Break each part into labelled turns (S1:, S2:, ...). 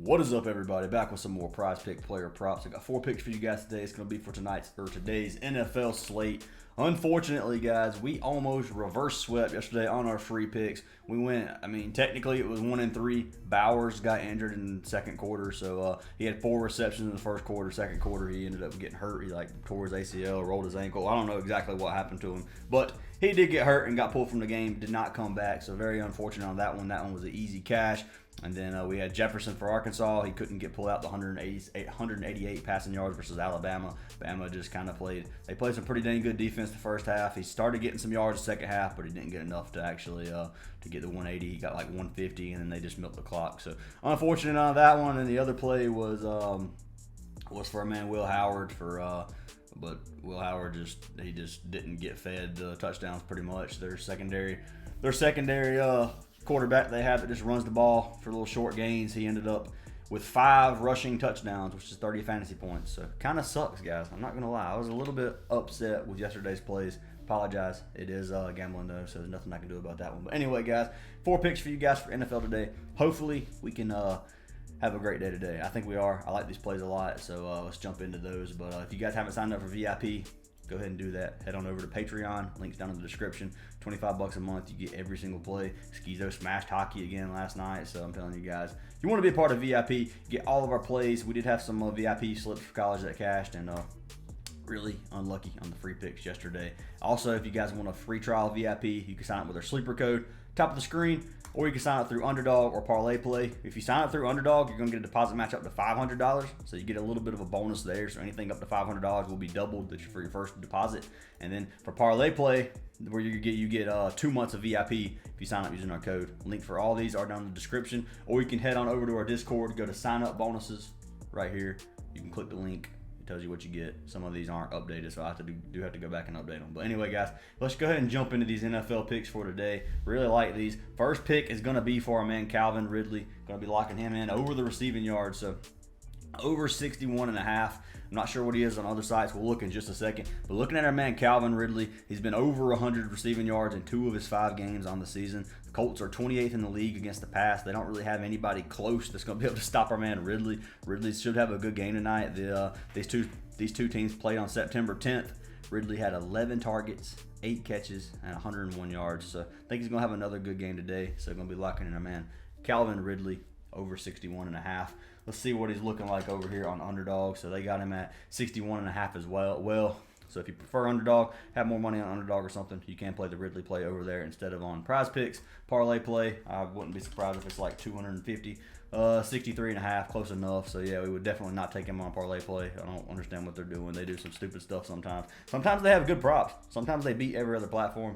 S1: What is up, everybody? Back with some more Prize Pick player props. I got 4 picks for you guys today. It's going to be for today's NFL slate. Unfortunately, guys, we almost reverse swept yesterday on our free picks. We went, technically it was 1-3. Bowers got injured in the second quarter, so he had 4 receptions in the first quarter. Second quarter, he ended up getting hurt. He tore his ACL, rolled his ankle. I don't know exactly what happened to him, but he did get hurt and got pulled from the game. Did not come back, so very unfortunate on that one. That one was an easy cash. And then we had Jefferson for Arkansas. He couldn't get pulled out the 188 passing yards versus Alabama. Bama just kind of played some pretty dang good defense the first half. He started getting some yards the second half, but he didn't get enough to actually to get the 180. He got like 150, and then they just milked the clock. So unfortunate on that one. And the other play was for our man Will Howard but Will Howard just didn't get fed the touchdowns pretty much. Their secondary quarterback they have that just runs the ball for little short gains. He ended up with 5 rushing touchdowns, which is 30 fantasy points. So kind of sucks, guys. I'm not going to lie. I was a little bit upset with yesterday's plays. Apologize. It is gambling, though, so there's nothing I can do about that one. But anyway, guys, 4 picks for you guys for NFL today. Hopefully, we can have a great day today. I think we are. I like these plays a lot, so let's jump into those. But if you guys haven't signed up for VIP, go ahead and do that. Head on over to Patreon. Links down in the description. $25 a month. You get every single play. Schizo smashed hockey again last night. So I'm telling you guys, if you want to be a part of VIP, get all of our plays. We did have some VIP slips for college that cashed, and really unlucky on the free picks yesterday. Also, if you guys want a free trial VIP, you can sign up with our sleeper code, top of the screen, or you can sign up through Underdog or Parlay Play. If you sign up through Underdog, you're going to get a deposit match up to $500, so you get a little bit of a bonus there. So anything up to $500 will be doubled for your first deposit. And then for Parlay Play, where you get 2 months of VIP if you sign up using our code. Link for all these are down in the description, or you can head on over to our Discord, go to sign up bonuses right here. You can click the link. Tells you what you get. Some of these aren't updated, so I have to go back and update them. But anyway, guys, let's go ahead and jump into these NFL picks for today. Really like these. First pick is going to be for our man Calvin Ridley. Going to be locking him in over the receiving yards. So over 61.5. I'm not sure what he is on other sites. We'll look in just a second. But looking at our man Calvin Ridley, he's been over 100 receiving yards in 2 of his 5 games on the season. The Colts are 28th in the league against the pass. They don't really have anybody close that's going to be able to stop our man Ridley. Ridley should have a good game tonight. These two teams played on September 10th. Ridley had 11 targets, 8 catches, and 101 yards. So I think he's going to have another good game today. So going to be locking in our man Calvin Ridley over 61.5. Let's see what he's looking like over here on Underdog. So they got him at 61.5 as well. So if you prefer Underdog, have more money on Underdog or something, you can play the Ridley play over there instead of on Prize Picks. Parlay Play, I wouldn't be surprised if it's like 250. 63.5, close enough. So yeah, we would definitely not take him on Parlay Play. I don't understand what they're doing. They do some stupid stuff sometimes. Sometimes they have good props. Sometimes they beat every other platform.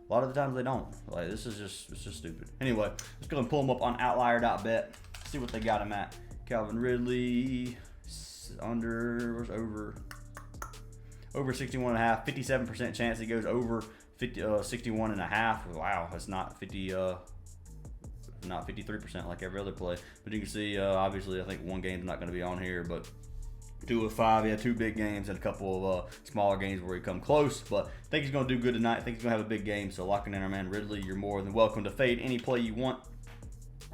S1: A lot of the times they don't. Like it's just stupid. Anyway, let's go and pull them up on Outlier.bet. See what they got him at. Calvin Ridley over 61.5, 57% chance he goes over 61.5. Wow, that's not 53% like every other play. But you can see, obviously, I think one game's not going to be on here, but 2 of 5, he had 2 big games and a couple of smaller games where he come close. But I think he's going to do good tonight. I think he's going to have a big game. So locking in our man Ridley, you're more than welcome to fade any play you want.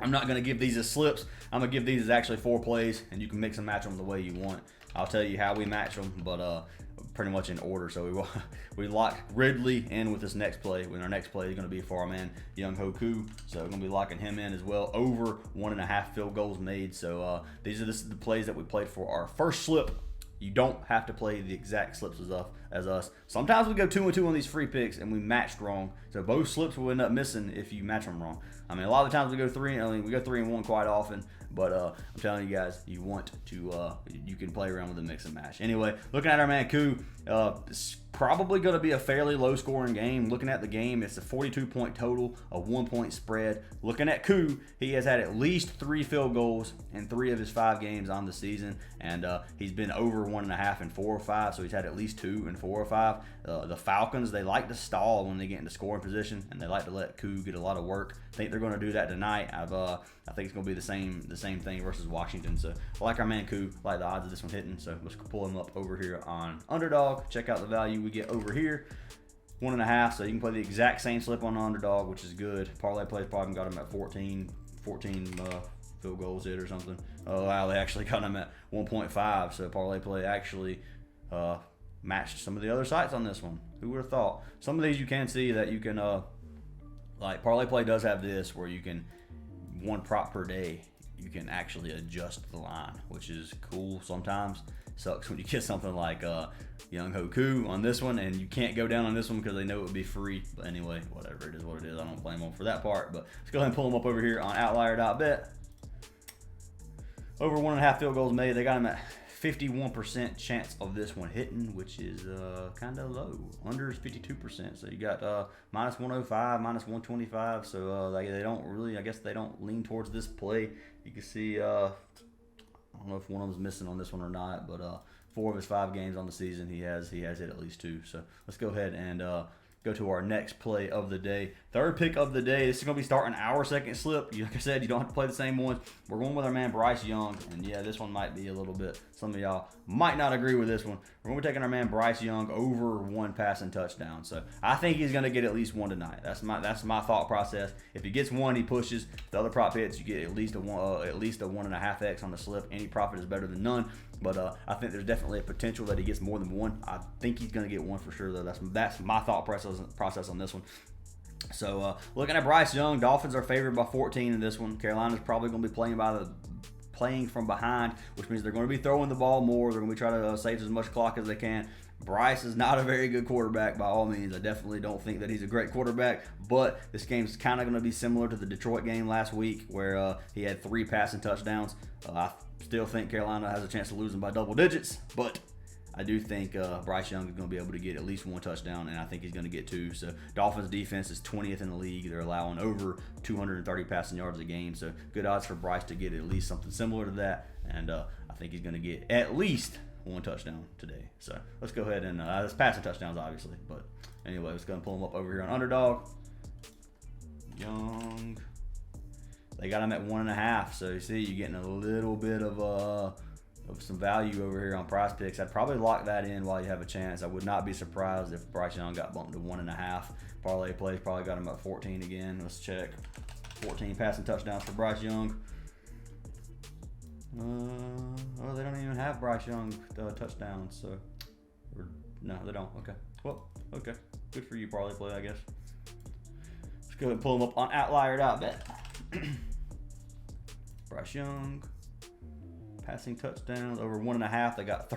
S1: I'm not going to give these as slips. I'm going to give these as actually 4 plays, and you can mix and match them the way you want. I'll tell you how we match them, but pretty much in order. So we locked Ridley in with this next play. When our next play is going to be for our man Young Hoku, so we're going to be locking him in as well. Over 1.5 field goals made. So these are the plays that we played for our first slip. You don't have to play the exact slips as us. Sometimes we go 2-2 on these free picks and we matched wrong. So both slips will end up missing if you match them wrong. A lot of the times we go 3-1 quite often. But I'm telling you guys, you want to, you can play around with a mix and match. Anyway, looking at our man Koo, it's probably going to be a fairly low-scoring game. Looking at the game, it's a 42-point total, a 1-point spread. Looking at Koo, he has had at least 3 field goals in 3 of his 5 games on the season, and he's been over 1.5 in 4 or 5, so he's had at least 2 in 4 or 5. The Falcons, they like to stall when they get into scoring position, and they like to let Koo get a lot of work. I think they're going to do that tonight. I think it's going to be the same thing versus Washington. So I like our man Koo, like the odds of this one hitting. So let's pull him up over here on Underdog. Check out the value we get over here. 1.5. So you can play the exact same slip on Underdog, which is good. Parlay Plays probably got him at 14 field goals hit or something. Oh wow, they actually got him at 1.5. So parlay play actually matched some of the other sites on this one. Who would have thought? Some of these you can see that you can like parlay play does have this where you can one prop per day. You can actually adjust the line, which is cool sometimes. Sucks when you get something like Young Hoku on this one and you can't go down on this one because they know it would be free. But anyway, whatever, it is what it is. I don't blame them for that part. But let's go ahead and pull them up over here on outlier.bet. Over 1.5 field goals made. They got them at 51% chance of this one hitting, which is kind of low. Under is 52%. So you got minus 105, minus 125. So they don't really, I guess they don't lean towards this play. You can see, I don't know if one of them's missing on this one or not, but 4 of his 5 games on the season, he has hit at least 2. So let's go ahead and go to our next play of the day. Third pick of the day. This is going to be starting our second slip. Like I said, you don't have to play the same ones. We're going with our man Bryce Young. And yeah, this one might be a little bit, some of y'all might not agree with this one. We're going to be taking our man Bryce Young over 1 passing touchdown. So I think he's going to get at least 1 tonight. That's my thought process. If he gets 1, he pushes. The other prop hits, you get at least a 1.5x on the slip. Any profit is better than none. But I think there's definitely a potential that he gets more than 1. I think he's going to get 1 for sure, though. That's my thought process on this one. So looking at Bryce Young, Dolphins are favored by 14 in this one. Carolina's probably going to be playing from behind, which means they're going to be throwing the ball more. They're going to be trying to save as much clock as they can. Bryce is not a very good quarterback by all means. I definitely don't think that he's a great quarterback, but this game's kind of going to be similar to the Detroit game last week where he had 3 passing touchdowns. I still think Carolina has a chance of losing by double digits, but I do think Bryce Young is going to be able to get at least 1 touchdown, and I think he's going to get 2. So Dolphins defense is 20th in the league. They're allowing over 230 passing yards a game, so good odds for Bryce to get at least something similar to that, and I think he's going to get at least 1 touchdown today. So let's go ahead and that's passing touchdowns, obviously. But anyway, let's go and pull him up over here on Underdog. Young. They got him at 1.5. So you see, you're getting a little bit of some value over here on Prizepicks. I'd probably lock that in while you have a chance. I would not be surprised if Bryce Young got bumped to 1.5. Parlay plays probably got him at 14 again. Let's check. 14 passing touchdowns for Bryce Young. Oh, they don't even have Bryce Young touchdowns, so no, they don't. Okay, well, okay, good for you, parlay play, I guess. Let's go ahead and pull them up on outlier.bet. Bryce Young passing touchdowns over 1.5. They got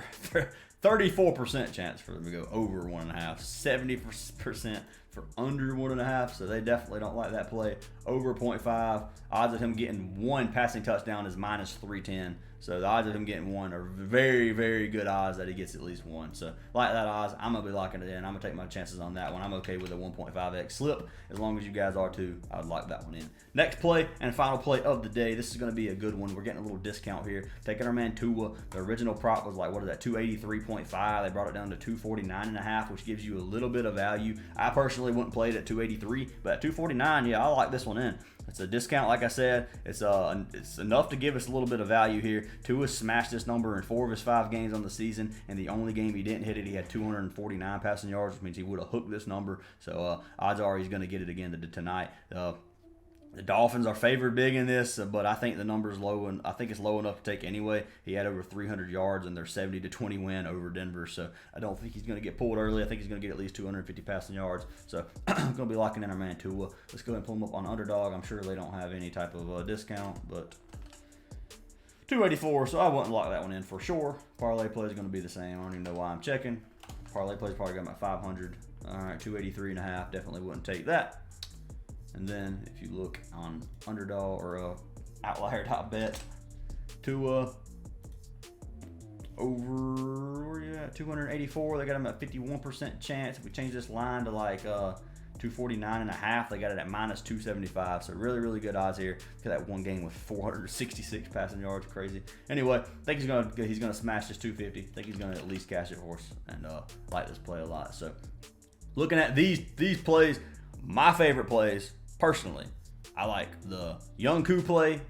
S1: 34% chance for them to go over 1.5. 70% for under 1.5. So they definitely don't like that play. Over 0.5. Odds of him getting 1 passing touchdown is minus 310. So the odds of him getting 1 are very, very good odds that he gets at least 1. So like that odds, I'm going to be locking it in. I'm going to take my chances on that one. I'm okay with a 1.5x slip. As long as you guys are too, I would lock that one in. Next play and final play of the day. This is going to be a good one. We're getting a little discount here. Taking our man Tua. The original prop was like, what is that, 283.5. They brought it down to 249.5, which gives you a little bit of value. I personally wouldn't play it at 283, but at 249, yeah, I like this one in. It's a discount, like I said. It's enough to give us a little bit of value here. Tua smashed this number in 4 of his 5 games on the season, and the only game he didn't hit it, he had 249 passing yards, which means he would have hooked this number. So odds are he's going to get it again tonight. The Dolphins are favored big in this, but I think the number's low, and I think it's low enough to take anyway. He had over 300 yards in their 70-20 win over Denver, so I don't think he's going to get pulled early. I think he's going to get at least 250 passing yards. So I'm going to be locking in our man Tua. Let's go ahead and pull him up on Underdog. I'm sure they don't have any type of discount, but 284, so I wouldn't lock that one in for sure. Parlay play is going to be the same. I don't even know why I'm checking. Parlay play is probably got about 500. All right, 283.5. Definitely wouldn't take that. And then if you look on Underdog or outlier.bet, Tua over, where you at? 284. They got him at 51% chance. If we change this line to like 249.5, they got it at minus 275. So really, really good odds here. Look at that one game with 466 passing yards. Crazy. Anyway, I think he's gonna smash this 250. I think he's gonna at least cash it for us, and like this play a lot. So looking at these plays, my favorite plays. Personally, I like the Young Koo play.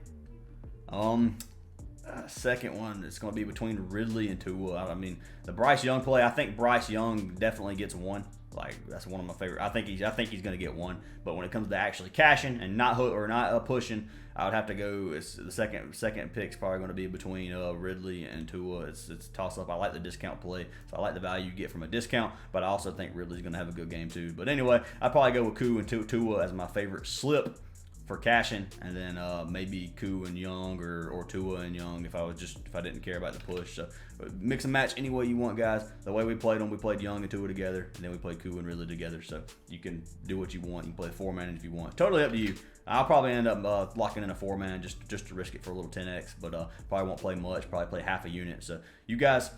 S1: Second one, it's going to be between Ridley and Tua. I mean, the Bryce Young play, I think Bryce Young definitely gets 1. Like, that's one of my favorite. I think he's going to get one. But when it comes to actually cashing and not pushing, I would have to go. It's the second pick's probably going to be between Ridley and Tua. It's a toss up. I like the discount play, so I like the value you get from a discount. But I also think Ridley's going to have a good game too. But anyway, I'd probably go with Koo and Tua as my favorite slip for cashing, and then maybe Koo and Young or Tua and Young if I didn't care about the push. So mix and match any way you want, guys. The way we played them, we played Young and Tua together, and then we played Koo and Ridley together. So you can do what you want. You can play 4-man if you want. Totally up to you. I'll probably end up locking in a 4-man just to risk it for a little 10x, but probably won't play much. Probably play half a unit. So you guys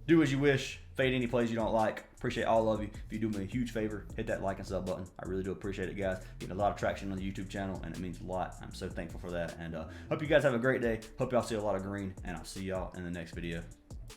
S1: do as you wish. Fade any plays you don't like. Appreciate all of you. If you do me a huge favor, hit that like and sub button. I really do appreciate it, guys. Getting a lot of traction on the YouTube channel, and it means a lot. I'm so thankful for that. And hope you guys have a great day. Hope y'all see a lot of green, and I'll see y'all in the next video.